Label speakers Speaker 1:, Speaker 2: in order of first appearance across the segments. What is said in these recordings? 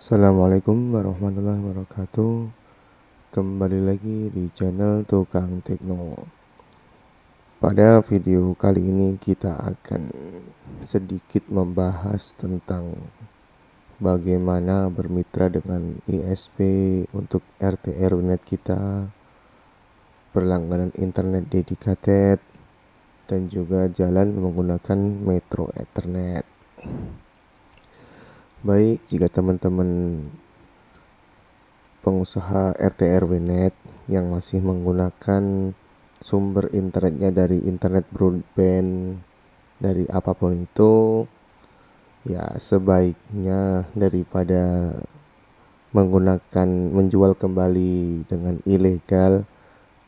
Speaker 1: Assalamualaikum warahmatullahi wabarakatuh. Kembali lagi di channel Tukang Tekno. Pada video kali ini kita akan sedikit membahas tentang bagaimana bermitra dengan ISP untuk RT/RW kita, berlangganan internet dedicated, dan juga jalan menggunakan Metro Ethernet. Baik, jika teman-teman pengusaha RT/RW net yang masih menggunakan sumber internetnya dari internet broadband dari apapun itu, ya sebaiknya daripada menjual kembali dengan ilegal,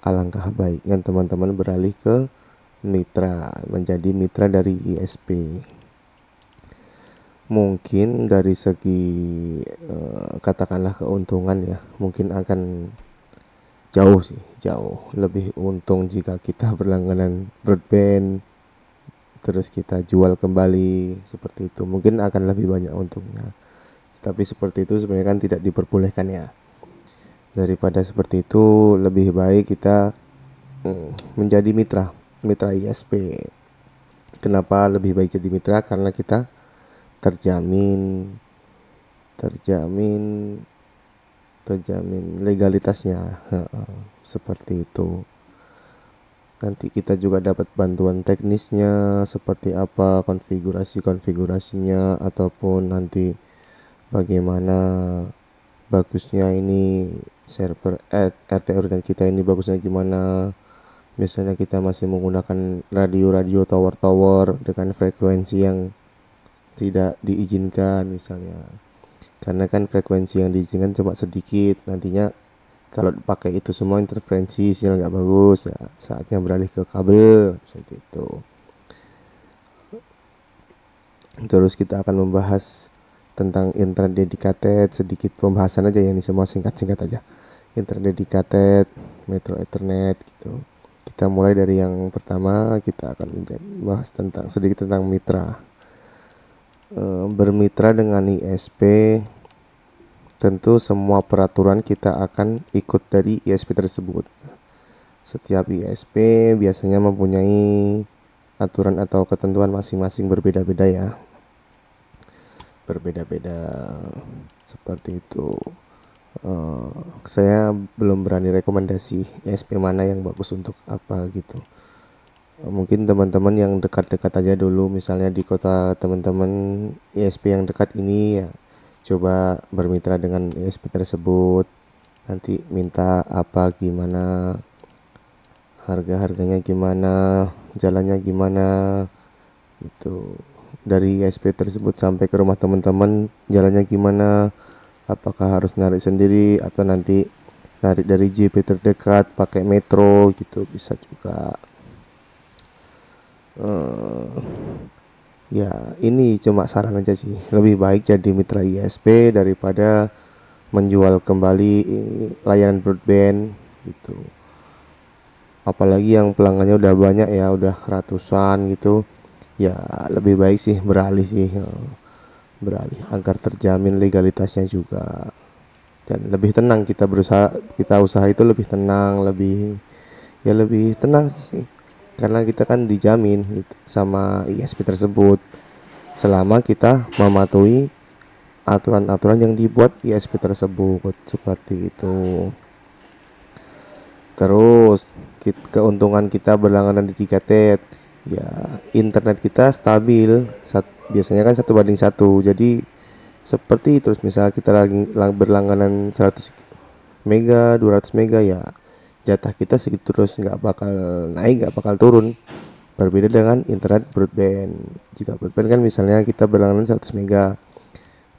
Speaker 1: alangkah baiknya teman-teman beralih ke menjadi mitra dari ISP. Mungkin dari segi katakanlah keuntungan ya, mungkin akan jauh lebih untung jika kita berlangganan broadband terus kita jual kembali seperti itu, mungkin akan lebih banyak untungnya. Tapi seperti itu sebenarnya kan tidak diperbolehkan ya. Daripada seperti itu, lebih baik kita menjadi mitra ISP. Kenapa lebih baik jadi mitra? Karena kita terjamin legalitasnya, seperti itu. Nanti kita juga dapat bantuan teknisnya seperti apa konfigurasinya, ataupun nanti bagaimana bagusnya ini server RT/RW kita ini bagusnya gimana. Misalnya kita masih menggunakan radio tower dengan frekuensi yang tidak diizinkan misalnya, karena kan frekuensi yang diizinkan cuma sedikit, nantinya kalau pakai itu semua interferensi sinyal nggak bagus ya, saatnya beralih ke kabel seperti itu. Terus kita akan membahas tentang internet dedicated, sedikit pembahasan aja ya, ini semua singkat aja. Internet dedicated, Metro Ethernet gitu. Kita mulai dari yang pertama, kita akan bahas sedikit tentang mitra. Bermitra dengan ISP, tentu semua peraturan kita akan ikut dari ISP tersebut. Setiap ISP biasanya mempunyai aturan atau ketentuan masing-masing berbeda-beda ya, seperti itu. Saya belum berani rekomendasi ISP mana yang bagus untuk apa gitu. Mungkin teman-teman yang dekat-dekat aja dulu, misalnya di kota teman-teman ISP yang dekat ini ya, coba bermitra dengan ISP tersebut. Nanti minta apa gimana, harganya gimana, jalannya gimana itu. Dari ISP tersebut sampai ke rumah teman-teman jalannya gimana, apakah harus narik sendiri atau nanti narik dari JP terdekat pakai metro gitu, bisa juga. Ya ini cuma saran aja sih, lebih baik jadi mitra ISP daripada menjual kembali layanan broadband gitu. Apalagi yang pelanggannya udah banyak ya, udah ratusan gitu, ya lebih baik sih beralih agar terjamin legalitasnya juga, dan lebih tenang kita usaha itu lebih tenang, lebih tenang sih, karena kita kan dijamin gitu sama ISP tersebut selama kita mematuhi aturan-aturan yang dibuat ISP tersebut, seperti itu. Terus keuntungan kita berlangganan dedicated ya, internet kita stabil, biasanya kan 1:1, jadi seperti terus misal kita lagi berlangganan 100 mega 200 mega ya, jatah kita segitu terus, nggak bakal naik, nggak bakal turun. Berbeda dengan internet broadband. Jika broadband kan misalnya kita berlangganan 100 mega,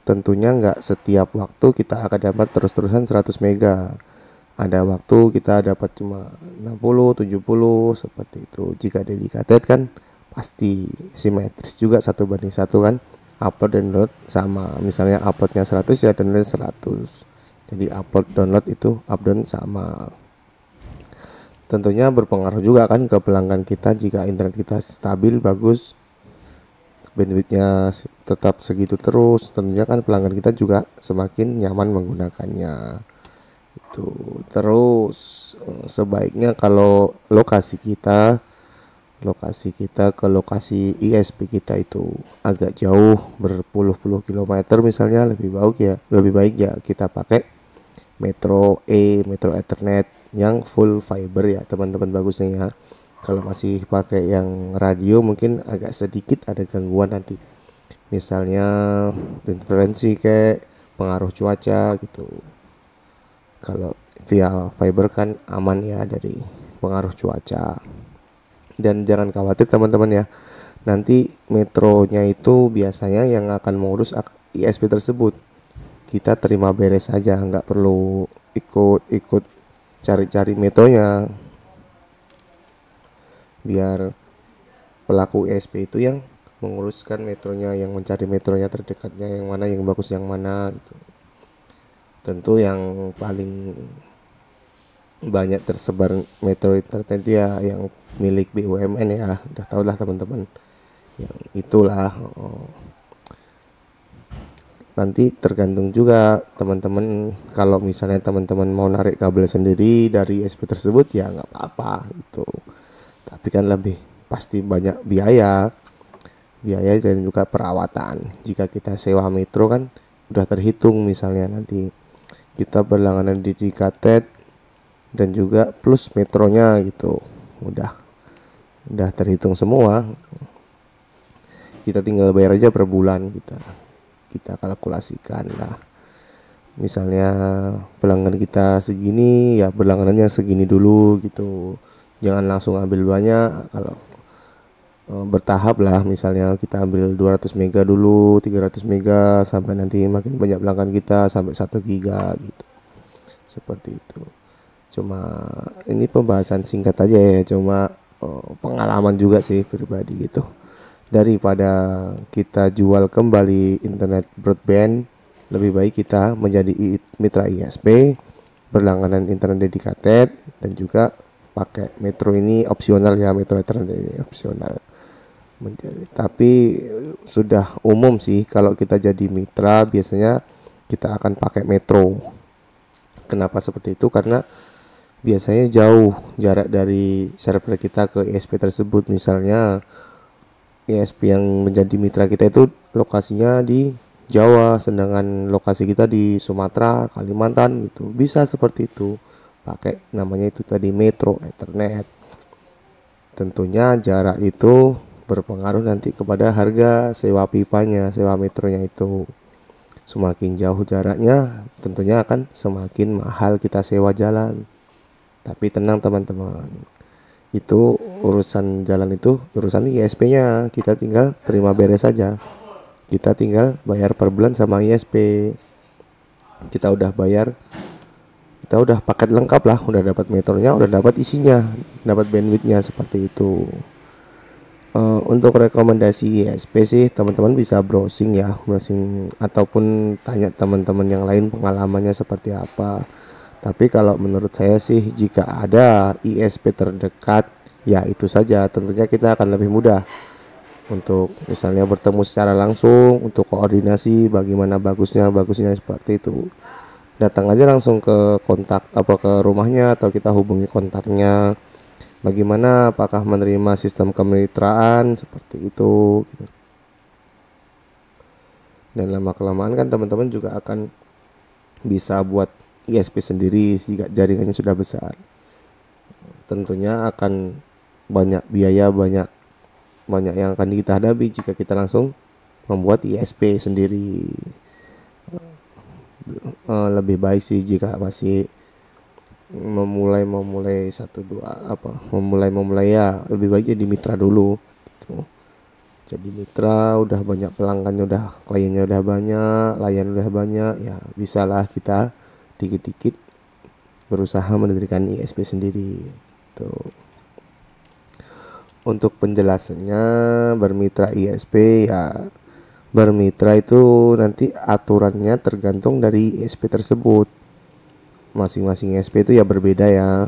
Speaker 1: tentunya nggak setiap waktu kita akan dapat terus-terusan 100 mega. Ada waktu kita dapat cuma 60, 70 seperti itu. Jika dedicated kan pasti simetris juga, 1:1 kan, upload dan download sama. Misalnya uploadnya 100 ya download 100. Jadi upload download itu up down sama. Tentunya berpengaruh juga kan ke pelanggan kita. Jika internet kita stabil bagus, bandwidthnya tetap segitu terus, tentunya kan pelanggan kita juga semakin nyaman menggunakannya. Itu terus sebaiknya kalau lokasi kita ke lokasi ISP kita itu agak jauh, berpuluh-puluh kilometer misalnya, lebih baik ya kita pakai Metro Ethernet yang full fiber ya teman-teman, bagusnya ya. Kalau masih pakai yang radio mungkin agak sedikit ada gangguan nanti, misalnya interferensi kayak pengaruh cuaca gitu. Kalau via fiber kan aman ya dari pengaruh cuaca. Dan jangan khawatir teman-teman ya, nanti metronya itu biasanya yang akan mengurus ISP tersebut. Kita terima beres saja, nggak perlu ikut cari-cari metronya. Biar pelaku ISP itu yang menguruskan metronya, yang mencari metronya terdekatnya yang mana, yang bagus yang mana gitu. Tentu yang paling banyak tersebar metro internet ya yang milik BUMN ya, udah tau lah teman-teman yang itulah. Nanti tergantung juga teman-teman, kalau misalnya teman-teman mau narik kabel sendiri dari ISP tersebut ya nggak apa-apa itu, tapi kan lebih pasti banyak biaya dan juga perawatan. Jika kita sewa metro kan udah terhitung, misalnya nanti kita berlangganan di Dikatet dan juga plus metronya gitu, udah terhitung semua. Kita tinggal bayar aja per bulan, kita kalkulasikan lah. Misalnya pelanggan kita segini ya berlangganannya segini dulu gitu, jangan langsung ambil banyak. Kalau bertahap lah, misalnya kita ambil 200 mega dulu, 300 mega, sampai nanti makin banyak pelanggan kita sampai 1 giga gitu, seperti itu. Cuma ini pembahasan singkat aja ya, cuma pengalaman juga sih pribadi gitu. Daripada kita jual kembali internet broadband, lebih baik kita menjadi mitra ISP, berlangganan internet dedicated, dan juga pakai metro ini opsional ya, metro internet ini opsional. Tapi sudah umum sih kalau kita jadi mitra biasanya kita akan pakai metro. Kenapa seperti itu? Karena biasanya jauh jarak dari server kita ke ISP tersebut. Misalnya ISP yang menjadi mitra kita itu lokasinya di Jawa, sedangkan lokasi kita di Sumatera, Kalimantan gitu. Bisa seperti itu, pakai namanya itu tadi Metro Ethernet. Tentunya jarak itu berpengaruh nanti kepada harga sewa pipanya, sewa metronya itu. Semakin jauh jaraknya tentunya akan semakin mahal kita sewa jalan. Tapi tenang teman-teman, itu urusan jalan itu urusan ISP-nya, kita tinggal terima beres saja. Kita tinggal bayar per bulan sama ISP. Kita udah bayar, kita udah paket lengkap lah, udah dapat metronya, udah dapat isinya, dapat bandwidthnya, seperti itu. Untuk rekomendasi ISP sih teman-teman bisa browsing ataupun tanya teman-teman yang lain pengalamannya seperti apa. Tapi kalau menurut saya sih, jika ada ISP terdekat, ya itu saja. Tentunya kita akan lebih mudah untuk misalnya bertemu secara langsung, untuk koordinasi bagaimana bagusnya seperti itu. Datang aja langsung ke kontak ke rumahnya, atau kita hubungi kontaknya. Bagaimana, apakah menerima sistem kemitraan seperti itu gitu. Dan lama-kelamaan kan teman-teman juga akan bisa buat ISP sendiri jika jaringannya sudah besar. Tentunya akan banyak biaya, banyak yang akan kita hadapi jika kita langsung membuat ISP sendiri. Lebih baik sih jika masih memulai ya, lebih baik jadi mitra dulu gitu. Jadi mitra, udah banyak pelanggannya, udah kliennya udah banyak, layan udah banyak, ya bisalah kita dikit-dikit berusaha mendirikan ISP sendiri gitu. Untuk penjelasannya, bermitra ISP ya, bermitra itu nanti aturannya tergantung dari ISP tersebut. Masing-masing ISP itu ya berbeda ya.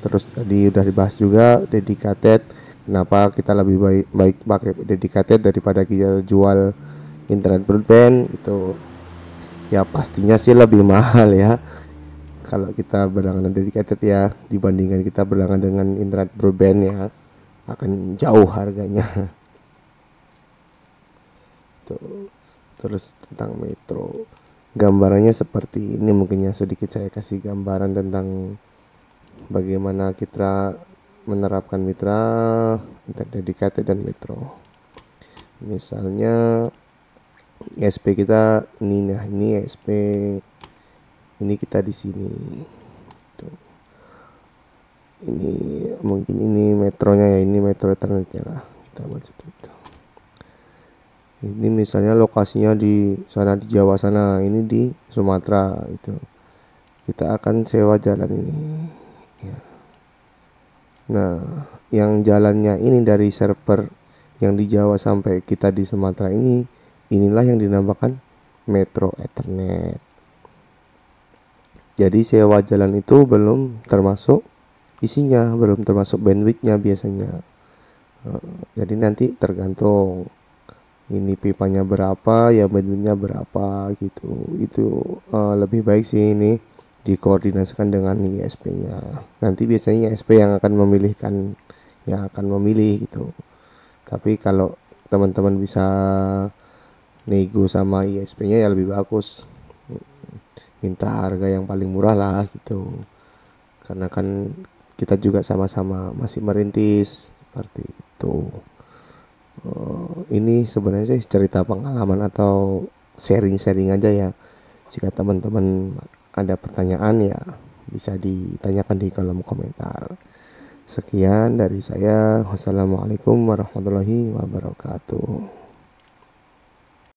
Speaker 1: Terus tadi udah dibahas juga dedicated, Kenapa kita lebih baik pakai dedicated daripada kita jual internet broadband itu? Ya pastinya sih lebih mahal ya kalau kita berlangganan dedicated ya, dibandingkan kita berlangganan dengan internet broadband ya, akan jauh harganya. Tuh. Terus tentang metro, gambarannya seperti ini, mungkin ya sedikit saya kasih gambaran tentang bagaimana kita menerapkan mitra internet dedicated dan metro. Misalnya ISP kita ini, nah ini ISP ini kita di sini. Tuh. Ini mungkin ini metronya ya, ini metro ethernetnya lah, kita buat seperti itu. Ini misalnya lokasinya di sana di Jawa sana, ini di Sumatera itu. Kita akan sewa jalan ini. Ya. Nah, yang jalannya ini dari server yang di Jawa sampai kita di Sumatera ini, inilah yang dinamakan Metro Ethernet. Jadi sewa jalan itu belum termasuk isinya, belum termasuk bandwidthnya biasanya. Jadi nanti tergantung ini pipanya berapa ya, bandwidthnya berapa gitu. Itu lebih baik sih ini dikoordinasikan dengan ISP-nya. Nanti biasanya ISP yang akan memilihkan, yang akan memilih gitu. Tapi kalau teman-teman bisa nego sama ISP-nya ya lebih bagus, minta harga yang paling murah lah gitu, karena kan kita juga sama-sama masih merintis seperti itu. Ini sebenarnya sih cerita pengalaman atau sharing-sharing aja ya. Jika teman-teman ada pertanyaan ya bisa ditanyakan di kolom komentar. Sekian dari saya. Wassalamualaikum warahmatullahi wabarakatuh.